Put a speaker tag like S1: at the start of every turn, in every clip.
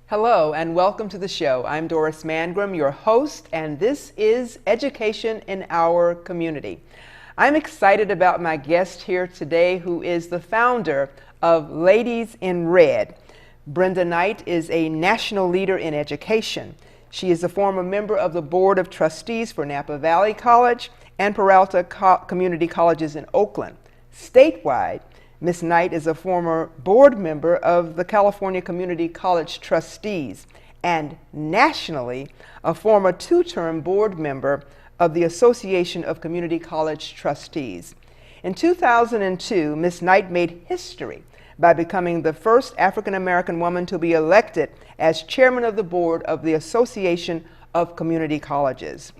S1: Hello and welcome to the show. I'm Doris Mangrum, your host, and this is Education in Our Community. I'm excited about my guest here today, who is the founder of Ladies in Red. Brenda Knight is a national leader in education. She is a former member of the Board of Trustees for Napa Valley College and Peralta Community Colleges in Oakland. Statewide, Ms. Knight is a former board member of the California Community College Trustees, and nationally, a former two-term board member of the Association of Community College Trustees. In 2002, Ms. Knight made history by becoming the first African-American woman to be elected as chairman of the board of the Association of Community Colleges.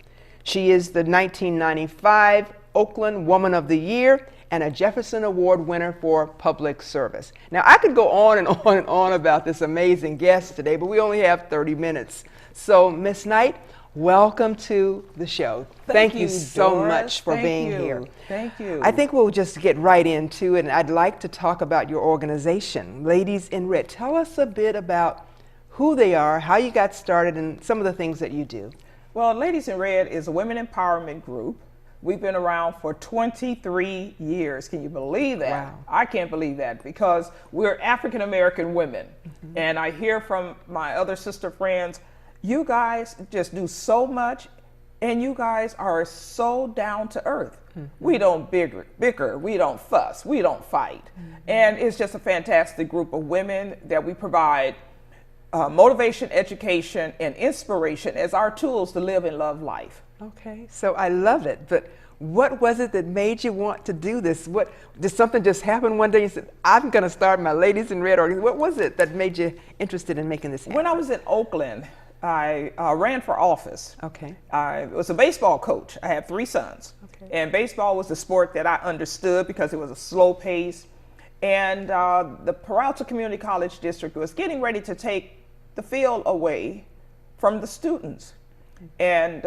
S1: She is the 1995 Oakland Woman of the Year and a Jefferson Award winner for public service. Now, I could go on and on and on about this amazing guest today, but we only have 30 minutes. So, Ms. Knight, welcome to the show. Thank you so much for being here.
S2: Thank you.
S1: I think we'll just get right into it, and I'd like to talk about your organization, Ladies in Red. Tell us a bit about who they are, how you got started, and some of the things that you do.
S2: Well, Ladies in Red is a women empowerment group. We've been around for 23 years. Can you believe that?
S1: Wow.
S2: I can't believe that because we're African American women. Mm-hmm. And I hear from my other sister friends, you guys just do so much and you guys are so down to earth. Mm-hmm. We don't bicker, we don't fuss, we don't fight. Mm-hmm. And it's just a fantastic group of women that we provide motivation, education, and inspiration as our tools to live and love life.
S1: Okay, so I love it, but what was it that made you want to do this? Did something just happen one day? You said, I'm going to start my Ladies in Red organization. What was it that made you interested in making this happen?
S2: When I was in Oakland, I ran for office.
S1: Okay.
S2: I was a baseball coach. I had 3 sons. Okay. And baseball was the sport that I understood because it was a slow pace. And the Peralta Community College District was getting ready to take the field away from the students. And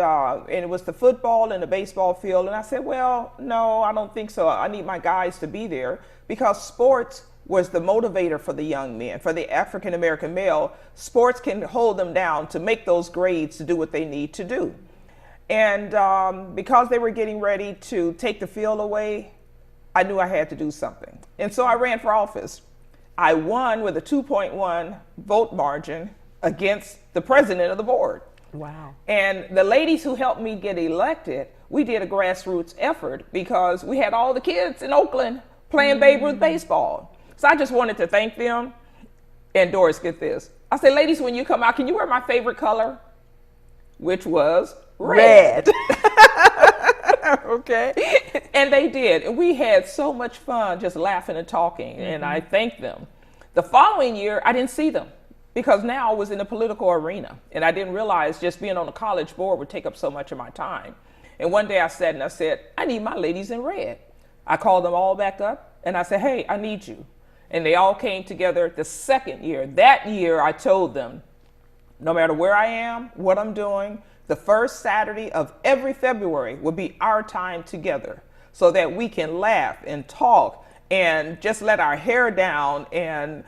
S2: it was the football and the baseball field. And I said, well, no, I don't think so. I need my guys to be there because sports was the motivator for the young men, for the African-American male. Sports can hold them down to make those grades to do what they need to do. And because they were getting ready to take the field away, I knew I had to do something. And so I ran for office. I won with a 2.1 vote margin against the president of the board.
S1: Wow.
S2: And the ladies who helped me get elected, we did a grassroots effort because we had all the kids in Oakland playing Babe Ruth baseball. So I just wanted to thank them. And Doris, get this. I said, ladies, when you come out, can you wear my favorite color? Which was red.
S1: Okay.
S2: And they did. And we had so much fun just laughing and talking. Mm-hmm. And I thanked them. The following year, I didn't see them, because now I was in the political arena and I didn't realize just being on the college board would take up so much of my time. And one day I sat and I said, I need my Ladies in Red. I called them all back up and I said, hey, I need you. And they all came together the second year. That year I told them, no matter where I am, what I'm doing, the first Saturday of every February will be our time together so that we can laugh and talk and just let our hair down and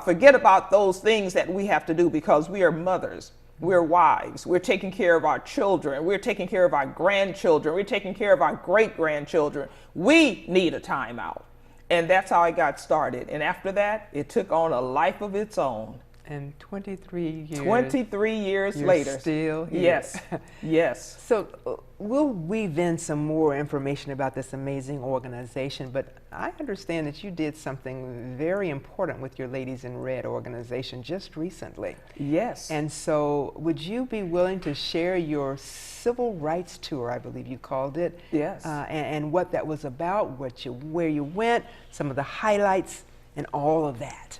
S2: forget about those things that we have to do because we are mothers, we're wives, we're taking care of our children, we're taking care of our grandchildren, we're taking care of our great-grandchildren. We need a timeout. And that's how I got started. And after that, it took on a life of its own.
S1: And 23 years.
S2: 23 years
S1: you're
S2: later.
S1: Still here.
S2: Yes. Yes.
S1: So we'll weave in some more information about this amazing organization, but I understand that you did something very important with your Ladies in Red organization just recently.
S2: Yes.
S1: And so would you be willing to share your civil rights tour, I believe you called it?
S2: Yes.
S1: And what that was about, where you went, some of the highlights, and all of that.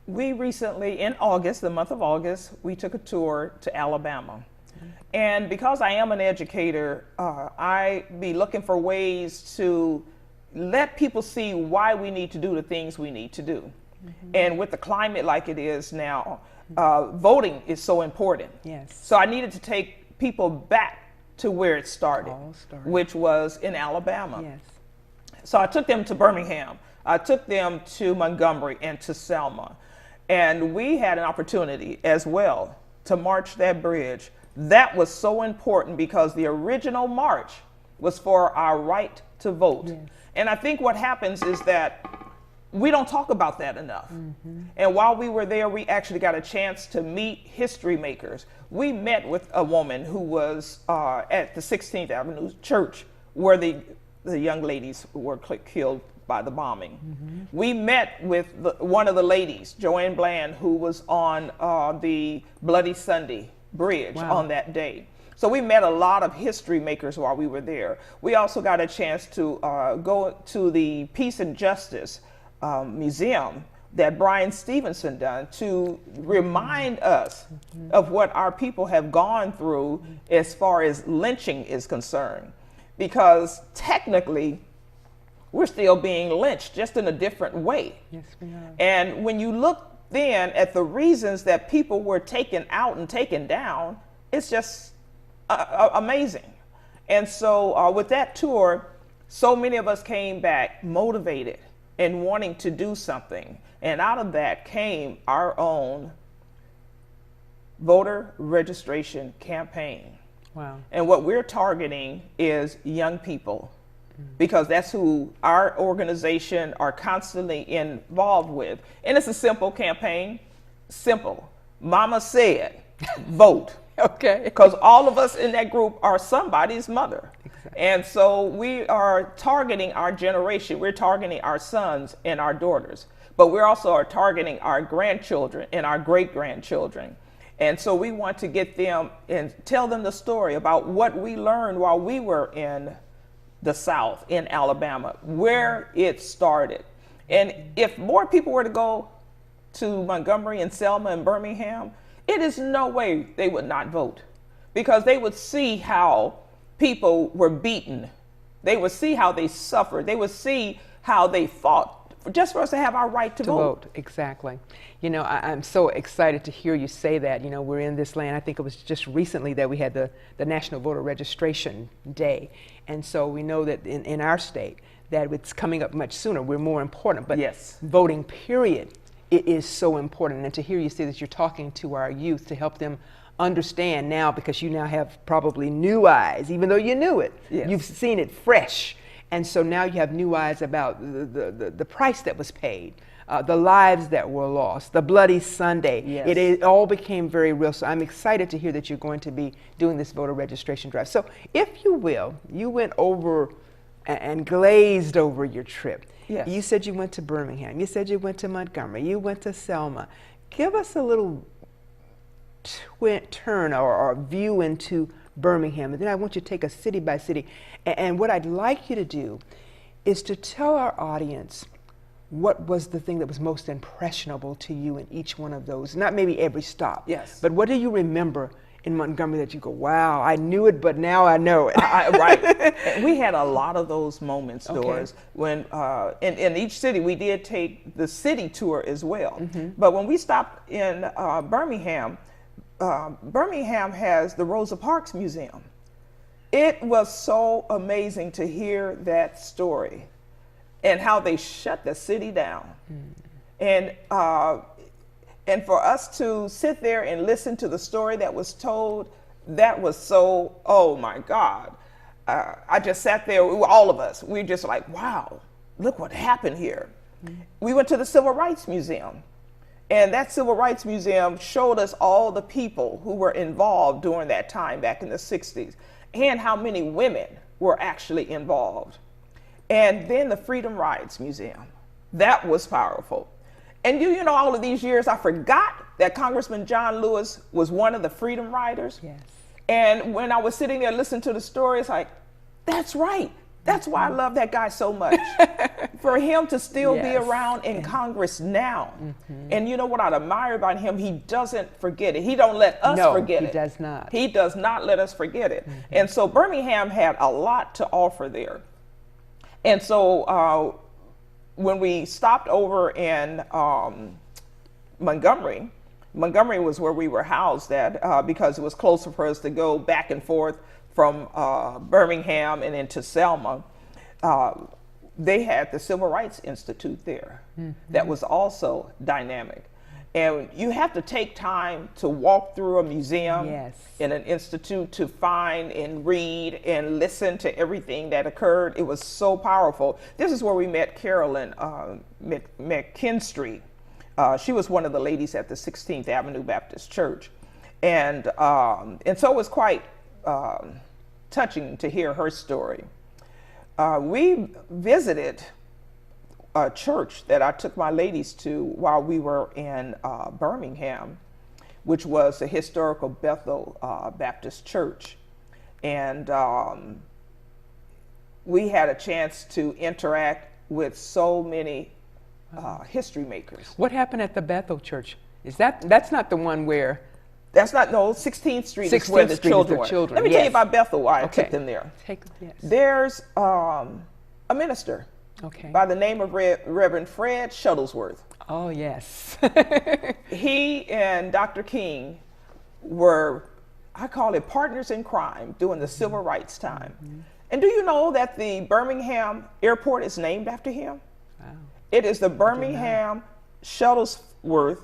S2: We recently, in August, the month of August, we took a tour to Alabama. And because I am an educator, I be looking for ways to let people see why we need to do the things we need to do. Mm-hmm. And with the climate like it is now, voting is so important.
S1: Yes.
S2: So I needed to take people back to where it started, which was in Alabama.
S1: Yes.
S2: So I took them to Birmingham. I took them to Montgomery and to Selma. And we had an opportunity as well to march that bridge. That was so important because the original march was for our right to vote. Yes. And I think what happens is that we don't talk about that enough. And while we were there, we actually got a chance to meet history makers. We met with a woman who was at the 16th Avenue Church where the young ladies were killed by the bombing. We met with one of the ladies, Joanne Bland, who was on the Bloody Sunday bridge on that day. So we met a lot of history makers while we were there. We also got a chance to go to the Peace and Justice Museum that Brian Stevenson done to remind us of what our people have gone through as far as lynching is concerned. Because technically, we're still being lynched, just in a different way. Yes, we are. And when you look then at the reasons that people were taken out and taken down, it's just amazing. And so with that tour, so many of us came back motivated and wanting to do something. And out of that came our own voter registration campaign. Wow. And what we're targeting is young people, because that's who our organization are constantly involved with. And it's a simple campaign, simple. Mama said, vote. Okay. Because all of us in that group are somebody's mother. Exactly. And so we are targeting our generation. We're targeting our sons and our daughters, but we also are targeting our grandchildren and our great-grandchildren. And so we want to get them and tell them the story about what we learned while we were in the South, in Alabama, where it started. And if more people were to go to Montgomery and Selma and Birmingham, it is no way they would not vote, because they would see how people were beaten. They would see how they suffered. They would see how they fought just for us to have our right to vote. Exactly.
S1: You know, I'm so excited to hear you say that. You know, we're in this land. I think it was just recently that we had the National Voter Registration Day. And so we know that in our state that it's coming up much sooner. We're more important. But yes, voting, period, it is so important. And to hear you say that you're talking to our youth to help them understand now, because you now have probably new eyes, even though you knew it. Yes. You've seen it fresh. And so now you have new eyes about the price that was paid, the lives that were lost, the Bloody Sunday. Yes. It all became very real. So I'm excited to hear that you're going to be doing this voter registration drive. So if you will, you went over and glazed over your trip. Yes. You said you went to Birmingham. You said you went to Montgomery. You went to Selma. Give us a little turn or view into Birmingham, and then I want you to take us city by city. And what I'd like you to do is to tell our audience what was the thing that was most impressionable to you in each one of those. Not maybe every stop, yes, but what do you remember in Montgomery that you go, wow, I knew it, but now I know it. Right. And we had a lot of those moments, Doris, when in each city we did take the city tour as well. Mm-hmm. But when we stopped in Birmingham, Birmingham has the Rosa Parks Museum. It was so amazing to hear that story and how they shut the city down. And for us to sit there and listen to the story that was told, that was so, oh my God. I just sat there, all of us, we were just like, wow, look what happened here. We went to the Civil Rights Museum. And that Civil Rights Museum showed us all the people who were involved during that time back in the 60s, and how many women were actually involved. And then the Freedom Rides Museum, that was powerful. And you know, all of these years, I forgot that Congressman John Lewis was one of the Freedom Riders. Yes. And when I was sitting there listening to the story, it's like, that's right. That's why I love that guy so much. For him to still be around in Congress now. Mm-hmm. And you know what I admire about him? He doesn't forget it. He don't let us forget it. No, he does not. He does not let us forget it. Mm-hmm. And so Birmingham had a lot to offer there. And so when we stopped over in Montgomery was where we were housed at because it was closer for us to go back and forth from Birmingham and into Selma. They had the Civil Rights Institute there. Mm-hmm. That was also dynamic.
S2: And you have to take time to walk through a museum
S1: Yes.
S2: in an institute to find and read and listen to everything that occurred. It was so powerful. This is where we met Carolyn McKinstry. She was one of the ladies at the 16th Avenue Baptist Church. And so it was quite touching to hear her story. We visited a church that I took my ladies to while we were in Birmingham, which was the historical Bethel Baptist Church. And we had a chance to interact with so many history makers.
S1: What happened at the Bethel Church? That's not the one where...
S2: That's not, no, 16th Street is where the children were.
S1: children.
S2: Let me
S1: Yes.
S2: tell you about Bethel, why I
S1: Okay.
S2: took them there.
S1: Yes.
S2: There's a minister
S1: Okay.
S2: by the name of Reverend Fred Shuttlesworth.
S1: Oh, yes.
S2: He and Dr. King were, I call it partners in crime during the civil rights time. And do you know that the Birmingham airport is named after him?
S1: Wow.
S2: It is the Birmingham Shuttlesworth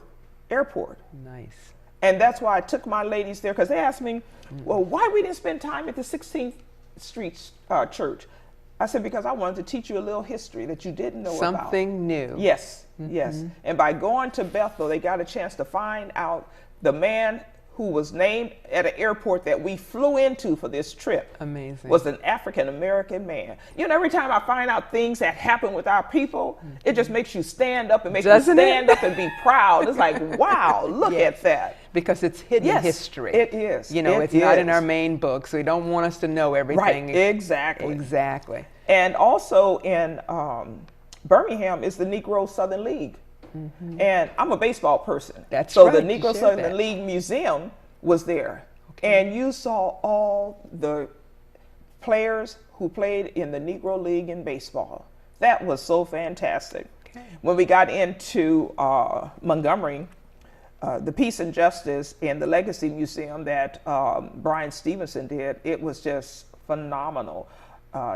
S2: Airport.
S1: Nice.
S2: And that's why I took my ladies there, because they asked me, well, why we didn't spend time at the 16th Street Church? I said, because I wanted to teach you a little history that you didn't know about.
S1: Something new.
S2: Yes, yes. And by going to Bethel, they got a chance to find out the man who was named at an airport that we flew into for this trip.
S1: Amazing.
S2: Was an African-American man. You know, every time I find out things that happen with our people, it just makes you stand up and make
S1: Doesn't
S2: you
S1: it?
S2: stand up and be proud. It's like, wow, look
S1: Yes.
S2: at that.
S1: Because it's hidden
S2: Yes,
S1: history.
S2: it is.
S1: You know,
S2: It
S1: it's not in
S2: is.
S1: our main books. We don't want us to know everything.
S2: Right, exactly.
S1: Exactly.
S2: And also in Birmingham is the Negro Southern League. And I'm a baseball person.
S1: That's
S2: so
S1: right,
S2: the
S1: you
S2: Negro
S1: shared
S2: Southern
S1: that.
S2: League Museum was there. And you saw all the players who played in the Negro League in baseball. That was so fantastic.
S1: Okay.
S2: When we got into Montgomery, the Peace and Justice and the Legacy Museum that Brian Stevenson did, it was just phenomenal.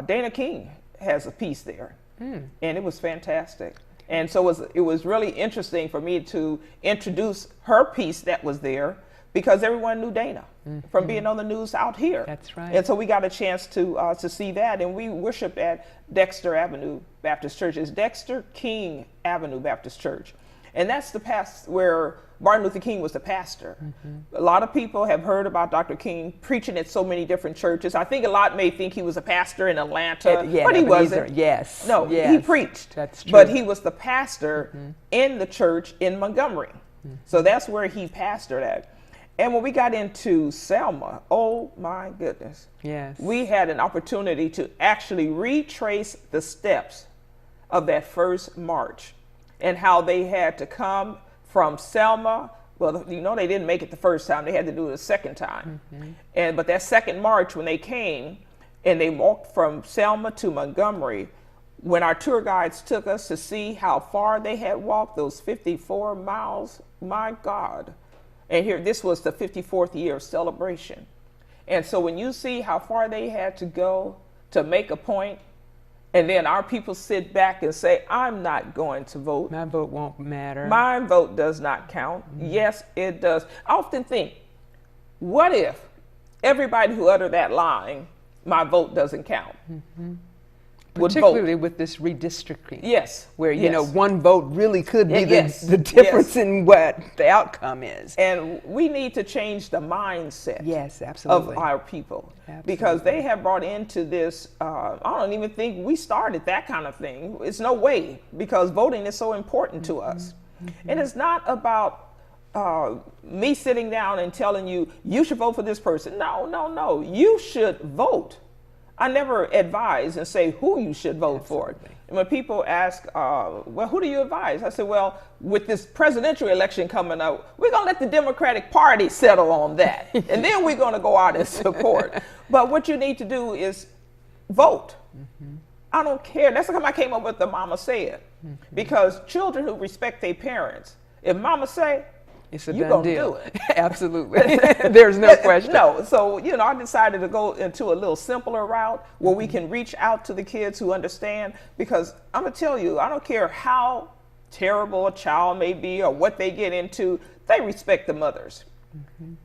S2: Dana King has a piece there, and it was fantastic. And so it was really interesting for me to introduce her piece that was there, because everyone knew Dana from being on the news out here.
S1: That's right.
S2: And so we got a chance to see that, and we worshiped at Dexter Avenue Baptist Church. It's Dexter King Avenue Baptist Church. And that's the past where Martin Luther King was the pastor. A lot of people have heard about Dr. King preaching at so many different churches. I think a lot may think he was a pastor in Atlanta,
S1: Yeah,
S2: but he wasn't.
S1: Yes.
S2: No,
S1: yes.
S2: he preached.
S1: That's true.
S2: But he was the pastor in the church in Montgomery. So that's where he pastored at. And when we got into Selma, oh my goodness.
S1: Yes.
S2: We had an opportunity to actually retrace the steps of that first march and how they had to come from Selma. Well, you know, they didn't make it the first time. They had to do it a second time. But that second march, when they came and they walked from Selma to Montgomery, when our tour guides took us to see how far they had walked, those 54 miles, my God. And here, this was the 54th year of celebration. And so when you see how far they had to go to make a point, and then our people sit back and say, I'm not going to vote.
S1: My vote won't matter.
S2: My vote does not count. Yes, it does. I often think, what if everybody who uttered that line, my vote doesn't count, would vote?
S1: Particularly with this redistricting.
S2: Yes.
S1: Where, you
S2: yes.
S1: know, one vote really could be
S2: Yes.
S1: the difference
S2: Yes.
S1: in what the outcome is.
S2: And we need to change the mindset
S1: Yes,
S2: of
S1: absolutely.
S2: our people, because they have brought into this, I don't even think we started that kind of thing. It's no way, because voting is so important to us. And it's not about me sitting down and telling you, you should vote for this person. No, no, no. You should vote. I never advise and say who you should vote for. And when people ask, well, who do you advise? I say, well, with this presidential election coming up, we're going to let the Democratic Party settle on that. And then we're going to go out and support. But what you need to do is vote. I don't care. That's how I came up with the mama said. Because children who respect their parents, if mama say,
S1: It's a
S2: you're
S1: done
S2: going to
S1: deal.
S2: do it.
S1: Absolutely. There's no question.
S2: No, so, you know, I decided to go into a little simpler route where we can reach out to the kids who understand, because I'm going to tell you, I don't care how terrible a child may be or what they get into, they respect the mothers.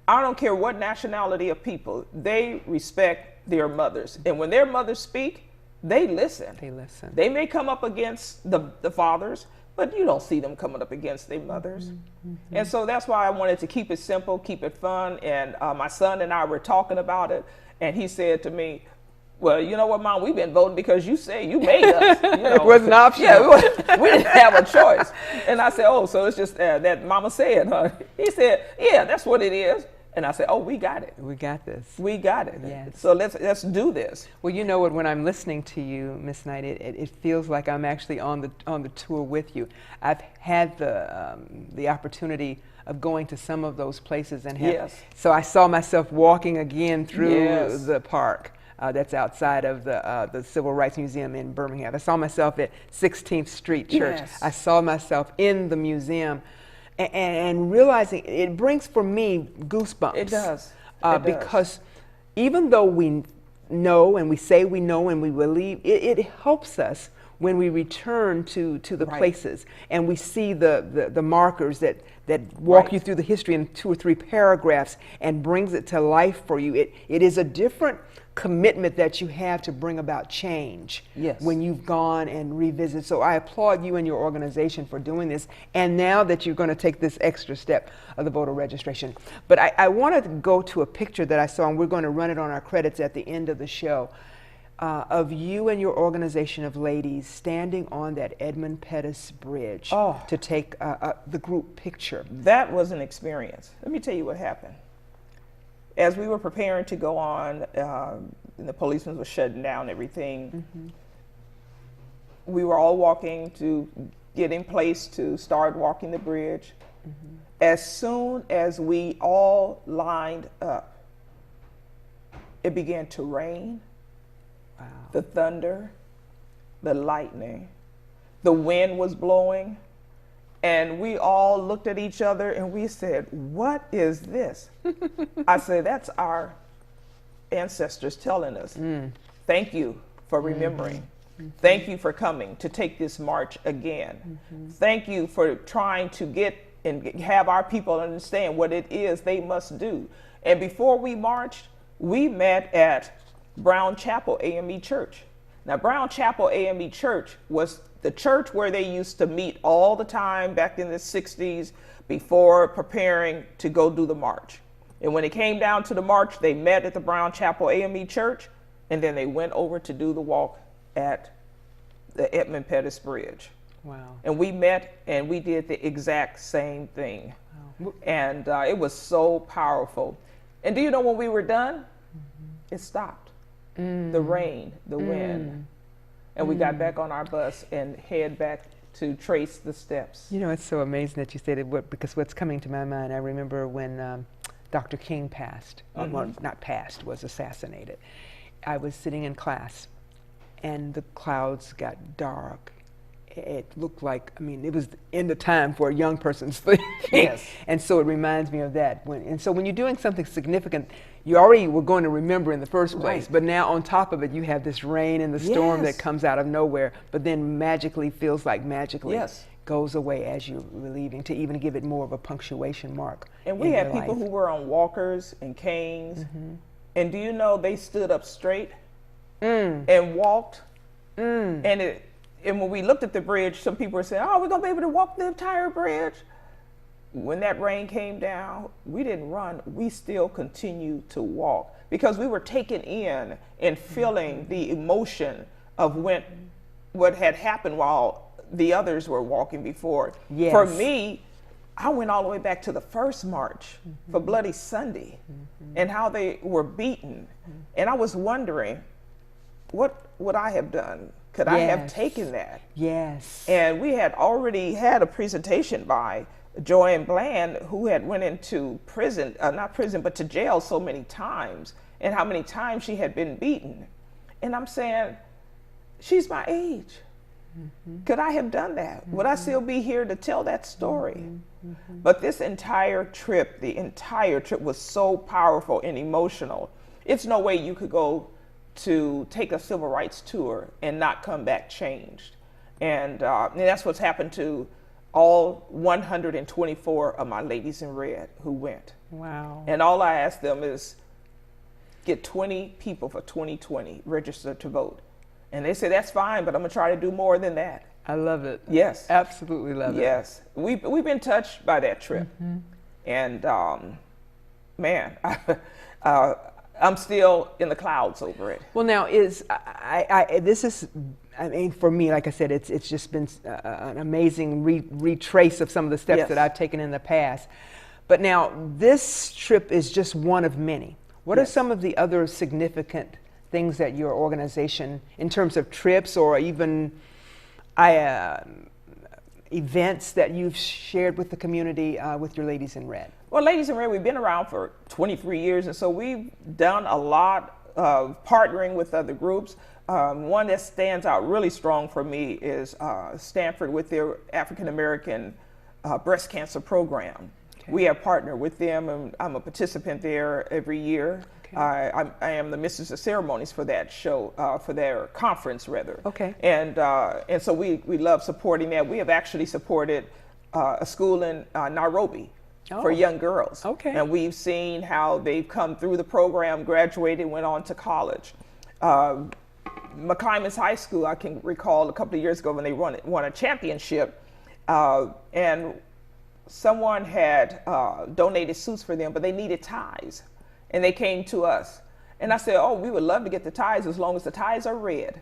S2: I don't care what nationality of people, they respect their mothers. And when their mothers speak, they listen.
S1: They listen.
S2: They may come up against the fathers, but you don't see them coming up against their mothers. And so that's why I wanted to keep it simple, keep it fun. And my son and I were talking about it, and he said to me, well, you know what, Mom, we've been voting because you say you made us. You know.
S1: It wasn't optional.
S2: Yeah, we didn't have a choice. And I said, oh, so it's just that Mama said, huh? He said, yeah, that's what it is. And I said, oh, we got it.
S1: We got this.
S2: We got it.
S1: Yes.
S2: So let's do this.
S1: Well, you know what? When I'm listening to you, Miss Knight, it feels like I'm actually on the tour with you. I've had the opportunity of going to some of those places and have,
S2: Yes.
S1: so I saw myself walking again through
S2: Yes.
S1: the park. That's outside of the Civil Rights Museum in Birmingham. I saw myself at 16th Street Church.
S2: Yes.
S1: I saw myself in the museum, and realizing it brings for me goosebumps.
S2: It does. It does.
S1: Because even though we know and we say we know and we believe, it helps us when we return to the
S2: Right.
S1: places and we see the markers that walk
S2: Right.
S1: you through the history in 2 or 3 paragraphs and brings it to life for you. It is a different commitment that you have to bring about change.
S2: Yes.
S1: When you've gone and revisited. So I applaud you and your organization for doing this. And now that you're going to take this extra step of the voter registration. But I wanted to go to a picture that I saw, and we're going to run it on our credits at the end of the show, of you and your organization of ladies standing on that Edmund Pettus Bridge to take the group picture.
S2: That was an experience. Let me tell you what happened. As we were preparing to go on, and the policemen were shutting down everything. We were all walking to get in place to start walking the bridge. As soon as we all lined up, it began to rain.
S1: Wow.
S2: The thunder, the lightning, the wind was blowing, and we all looked at each other and we said, what is this? I said, that's our ancestors telling us, thank you for remembering. Thank you for coming to take this march again. Thank you for trying to get and have our people understand what it is they must do. And before we marched, we met at Brown Chapel AME Church. Now, Brown Chapel AME Church was the church where they used to meet all the time back in the 60s before preparing to go do the march. And when it came down to the march, they met at the Brown Chapel AME Church, and then they went over to do the walk at the Edmund Pettus Bridge.
S1: Wow.
S2: And we met and we did the exact same thing.
S1: Wow.
S2: And it was so powerful. And do you know when we were done? It stopped. The rain, the wind. And we got back on our bus and head back to trace the steps.
S1: You know, it's so amazing that you said it, because what's coming to my mind, I remember when Dr. King passed, well, not passed, was assassinated. I was sitting in class and the clouds got dark. It looked like, I mean, it was in the time for a young person's thing.
S2: Yes.
S1: And so it reminds me of that. And so when you're doing something significant, you already were going to remember in the first place,
S2: Right.
S1: but now on top of it, you have this rain and the storm
S2: Yes.
S1: that comes out of nowhere, but then magically feels like magically
S2: Yes.
S1: goes away as you're leaving, to even give it more of a punctuation mark.
S2: And we
S1: in
S2: had
S1: your
S2: people
S1: life.
S2: who were on walkers and canes. And do you know they stood up straight and walked? And when we looked at the bridge, some people were saying, oh, we're going to be able to walk the entire bridge. When that rain came down, we didn't run. We still continued to walk because we were taken in and feeling the emotion of what had happened while the others were walking before.
S1: Yes.
S2: For me, I went all the way back to the first march for Bloody Sunday and how they were beaten. And I was wondering, what would I have done? Could I have
S1: Yes.
S2: taken that?
S1: Yes.
S2: And we had already had a presentation by Joanne Bland, who had went into prison, not prison, but to jail so many times, and how many times she had been beaten. And I'm saying, she's my age. Could I have done that? Would I still be here to tell that story? But this entire trip, the entire trip was so powerful and emotional. It's no way you could go to take a civil rights tour and not come back changed. And that's what's happened to all 124 of my ladies in red who went.
S1: Wow.
S2: And all I asked them is get 20 people for 2020 registered to vote. And they said, that's fine, but I'm gonna try to do more than that.
S1: I love it.
S2: Yes.
S1: Absolutely love it.
S2: Yes. We've been touched by that trip. And man, I'm still in the clouds over it.
S1: Well, now this is, I mean, for me, like I said, it's just been an amazing retrace of some of the steps that I've taken in the past. But now this trip is just one of many. What are some of the other significant things that your organization, in terms of trips or even events that you've shared with the community with your Ladies in Red?
S2: Well, Ladies in Red, we've been around for 23 years, and so we've done a lot of partnering with other groups. One that stands out really strong for me is Stanford with their African American breast cancer program. Okay. We have partnered with them, and I'm a participant there every year. Okay. I am the Mistress of Ceremonies for that show, for their conference rather.
S1: Okay.
S2: And so we love supporting that. We have actually supported a school in Nairobi for young girls.
S1: Okay.
S2: And we've seen how they've come through the program, graduated, went on to college. McClymonds High School, I can recall a couple of years ago when they won a championship, and someone had donated suits for them, but they needed ties. And they came to us. And I said, oh, we would love to get the ties as long as the ties are red.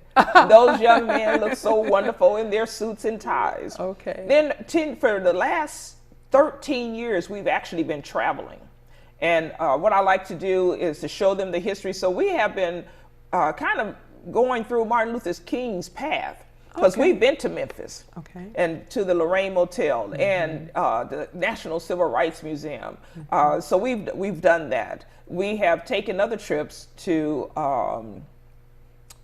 S2: Those young men look so wonderful in their suits and ties.
S1: Okay.
S2: Then for the last 13 years, we've actually been traveling. And what I like to do is to show them the history. So we have been kind of going through Martin Luther King's path. Because we've been to Memphis and to the Lorraine Motel and the National Civil Rights Museum. So we've done that. We have taken other trips to,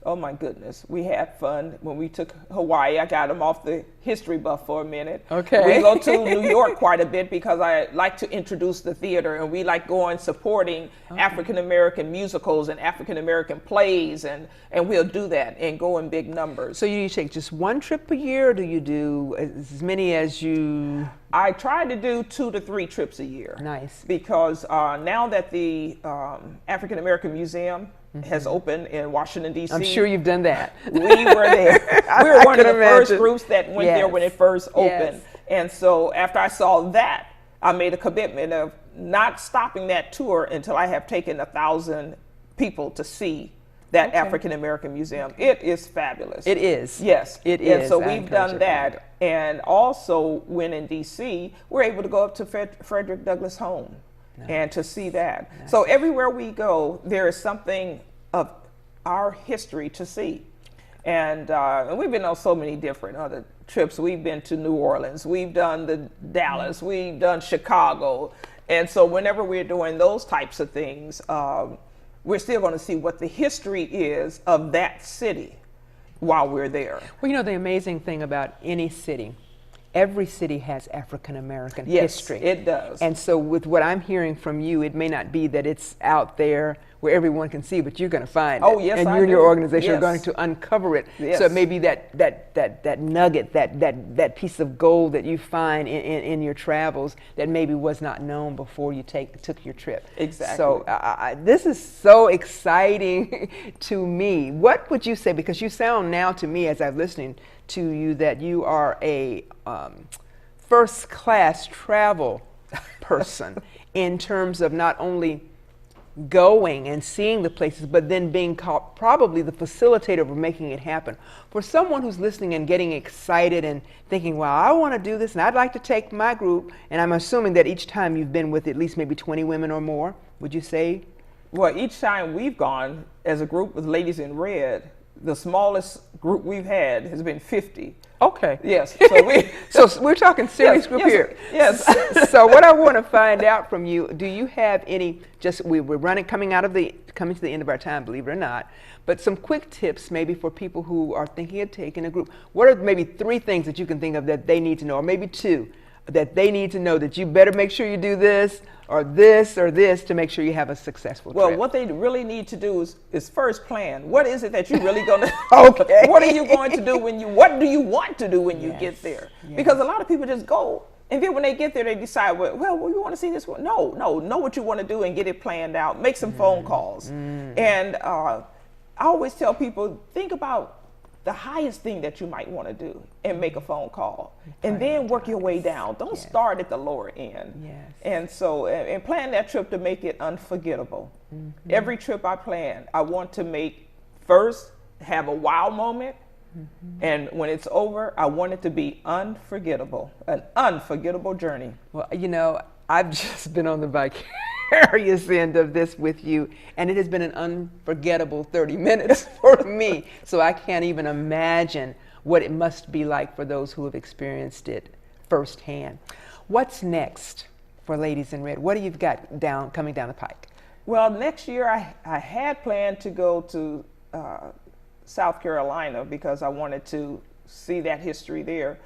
S2: oh my goodness, we had fun when we took Hawaii. I got them off the history buff for a minute.
S1: Okay.
S2: We go to New York quite a bit because I like to introduce the theater, and we like going supporting African American musicals and African American plays, and we'll do that and go in big numbers.
S1: So you take just one trip a year, or do you do as many as you?
S2: I try to do 2 to 3 trips a year.
S1: Nice.
S2: Because now that the African American Museum has opened in Washington, D.C.
S1: I'm sure you've done that.
S2: We were there. We were one of the first groups that went there when it first opened.
S1: Yes.
S2: And so after I saw that, I made a commitment of not stopping that tour until I have taken 1,000 people to see that African American Museum. It is fabulous.
S1: It is.
S2: Yes.
S1: It is.
S2: And so we've done that. And also when in D.C., we're able to go up to Frederick Douglass Home. Nice. And to see that. Nice. So everywhere we go, there is something of our history to see. And we've been on so many different other trips. We've been to New Orleans, we've done the Dallas, we've done Chicago. And so whenever we're doing those types of things, we're still going to see what the history is of that city while we're there.
S1: Well, you know, the amazing thing about any city, every city has African American history.
S2: Yes, it does.
S1: And so with what I'm hearing from you, it may not be that it's out there where everyone can see, but you're going to find it.
S2: Oh, yes,
S1: and
S2: I
S1: you and
S2: do.
S1: your organization
S2: Yes.
S1: are going to uncover it.
S2: Yes.
S1: So it may be that nugget, that piece of gold that you find in your travels that maybe was not known before you took your trip.
S2: Exactly.
S1: So this is so exciting to me. What would you say, because you sound now to me as I'm listening to you that you are a first-class travel person in terms of not only going and seeing the places, but then being probably the facilitator of making it happen. For someone who's listening and getting excited and thinking, wow, I want to do this and I'd like to take my group, and I'm assuming that each time you've been with at least maybe 20 women or more, would you say?
S2: Well, each time we've gone as a group with Ladies in Red, the smallest group we've had has been 50.
S1: Okay.
S2: Yes.
S1: So we're talking serious group here.
S2: Yes.
S1: So what I want to find out from you, do you have any, we're coming to the end of our time, believe it or not, but some quick tips maybe for people who are thinking of taking a group. What are maybe 3 things that you can think of that they need to know, or maybe 2 that they need to know that you better make sure you do this, or this to make sure you have a successful
S2: Well,
S1: trip?
S2: what they really need to do is first plan. What is it that you're really going to
S1: Okay.
S2: What are you going to do what do you want to do when you get there?
S1: Yes.
S2: Because a lot of people just go, and then when they get there, they decide, well, we want to see this one. No, know what you want to do and get it planned out. Make some phone calls. And I always tell people, think about the highest thing that you might want to do and make a phone call, and then work your way down. Don't start at the lower end.
S1: Yes.
S2: And so, and plan that trip to make it unforgettable. Every trip I plan, I want to make first have a wow moment, and when it's over, I want it to be unforgettable, an unforgettable journey.
S1: Well, you know, I've just been on the vicarious end of this with you, and it has been an unforgettable 30 minutes for me. So I can't even imagine what it must be like for those who have experienced it firsthand. What's next for Ladies in Red? What do you got coming down the pike?
S2: Well, next year I had planned to go to South Carolina because I wanted to see that history there.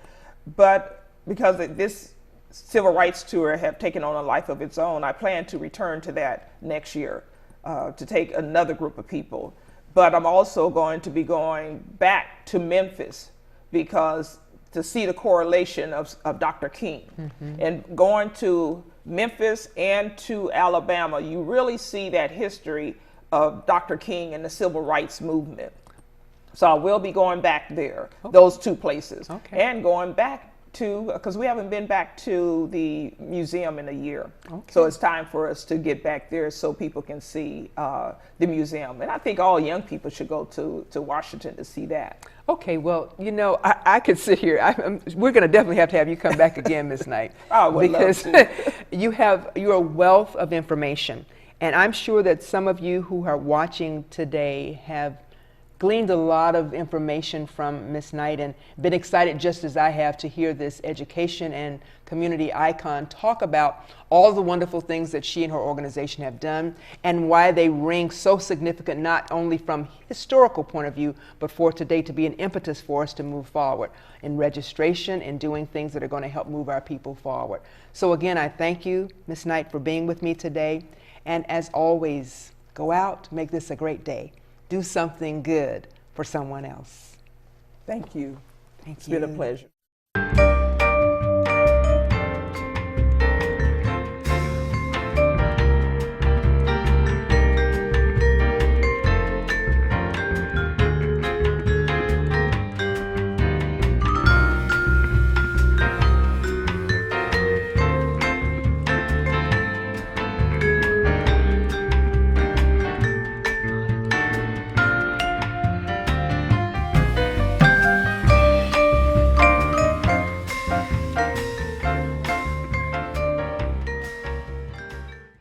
S2: But because this civil rights tour have taken on a life of its own, I plan to return to that next year to take another group of people. But I'm also going to be going back to Memphis because to see the correlation of Dr. King. And going to Memphis and to Alabama, you really see that history of Dr. King and the civil rights movement. So I will be going back there, those two places, and going back to, because we haven't been back to the museum in a year. So it's time for us to get back there so people can see the museum. And I think all young people should go to Washington to see that.
S1: Okay, well, you know, I could sit here. We're going to definitely have to have you come back again, Ms. Knight.
S2: I would
S1: because
S2: love to.
S1: you're a wealth of information. And I'm sure that some of you who are watching today have gleaned a lot of information from Ms. Knight and been excited just as I have to hear this education and community icon talk about all the wonderful things that she and her organization have done and why they ring so significant, not only from historical point of view, but for today to be an impetus for us to move forward in registration and doing things that are going to help move our people forward. So again, I thank you, Ms. Knight, for being with me today. And as always, go out, make this a great day. Do something good for someone else.
S2: Thank you.
S1: Thank you.
S2: It's been a pleasure.